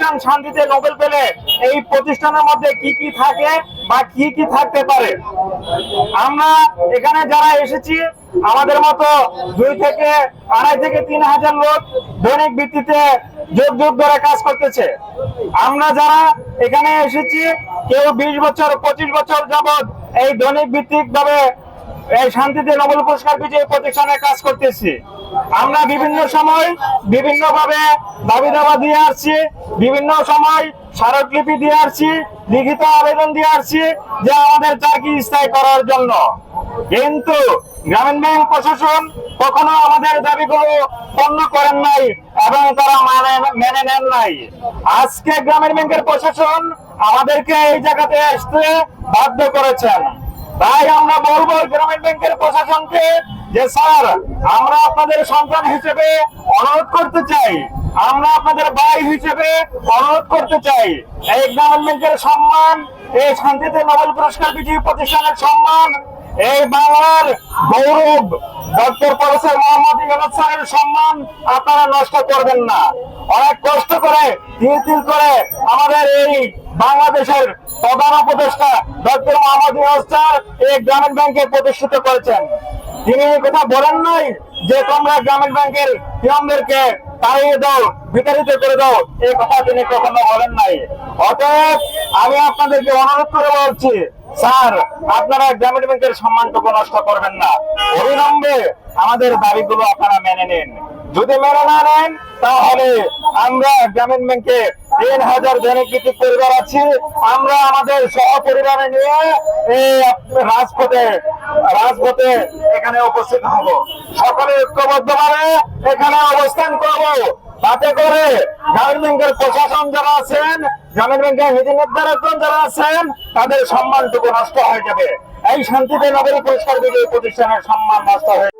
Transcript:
প্রতিষ্ঠান শান্তিতে নোবেল পেলে এই প্রতিষ্ঠানের মধ্যে কি কি থাকে বা কি কি থাকতে পারে। আমরা এখানে যারা এসেছি আমাদের মতো 2,500 থেকে 3,000 লোক দৈনিক ভিত্তিতে যোগ ধরে কাজ করতেছে। আমরা যারা এখানে এসেছি কেউ 20 বছর 25 বছর যাবৎ এই দৈনিক ভিত্তিক ভাবে এই শান্তিতে নোবেল পুরস্কার বিজয়ী প্রতিষ্ঠানে কাজ করতেছি। আমরা বিভিন্ন সময় বিভিন্ন ভাবে দাবি দাওয়া দিয়ে আসছি, বিভিন্ন সময় স্মারকলিপি দিয়ে আসছি, লিখিত আবেদন দিয়ে আসছি যে আমাদের চাকরি স্থায়ী করার জন্য। কিন্তু গ্রামীণ ব্যাংক প্রশাসন কখনো আমাদের দাবিগুলো পূর্ণ করেন নাই এবং তারা মেনে নেন নাই। আজকে গ্রামীণ ব্যাংকের প্রশাসন আমাদেরকে এই জায়গাতে আসতে বাধ্য করেছেন। তাই আমরা বলবো গ্রামীণ ব্যাংকের প্রশাসনকে যে স্যার, আমরা আপনাদের সন্তান হিসেবে অনুরোধ করতে চাই, আমরা আপনাদের ভাই হিসেবে অনুরোধ করতে চাই, এই গ্রামীণ ব্যাংকের সম্মান, এই শান্তিতে নোবেল পুরস্কার বিজয়ী প্রতিষ্ঠানের সম্মান, এই বাংলার গৌরব ডক্টর প্রফেসর মোহাম্মদ ইউনূস স্যারের সম্মান আপনারা নষ্ট করবেন না। অনেক কষ্ট করে তিল করে আমাদের এই বাংলাদেশের প্রধান উপদেষ্টা ডক্টর মোহাম্মদ ইউনূস স্যার এই গ্রামীণ ব্যাংকে প্রতিষ্ঠিত করেছেন। তিনি এই কথা বলেন নাই যে তোমরা গ্রামীণ ব্যাংকের পিয়নদেরকে তাড়িয়ে দাও, বিতাড়িত করে দাও, এই কথা তিনি কখনো বলেন নাই। অতএব আমি আপনাদেরকে অনুরোধ করে বলছি, স্যার আপনারা গ্রামীণ ব্যাংকের সম্মানটুকু নষ্ট করবেন না। অবিলম্বে আমাদের দাবিগুলো আপনারা মেনে নিন। যদি মেনে না নেন তাহলে আমরা গ্রামীণ ব্যাংকে 3,000 দৈনিক ভিত্তিক পরিবার আছি, আমরা আমাদের সহপরিবারে নিয়ে এই রাজপথে এখানে উপস্থিত হব। সকলে ঐক্যবদ্ধভাবে এখানে অবস্থান করব, তাতে করে গ্রামীণ ব্যাংকের প্রশাসন যারা আছেন, গ্রামীণ ব্যাংকের নীতি নির্ধারকগণ যারা আছেন, তাদের সম্মানটুকু নষ্ট হয়ে যাবে। এই শান্তিতে নোবেল পুরস্কার বিজয়ী প্রতিষ্ঠানের সম্মান নষ্ট হয়ে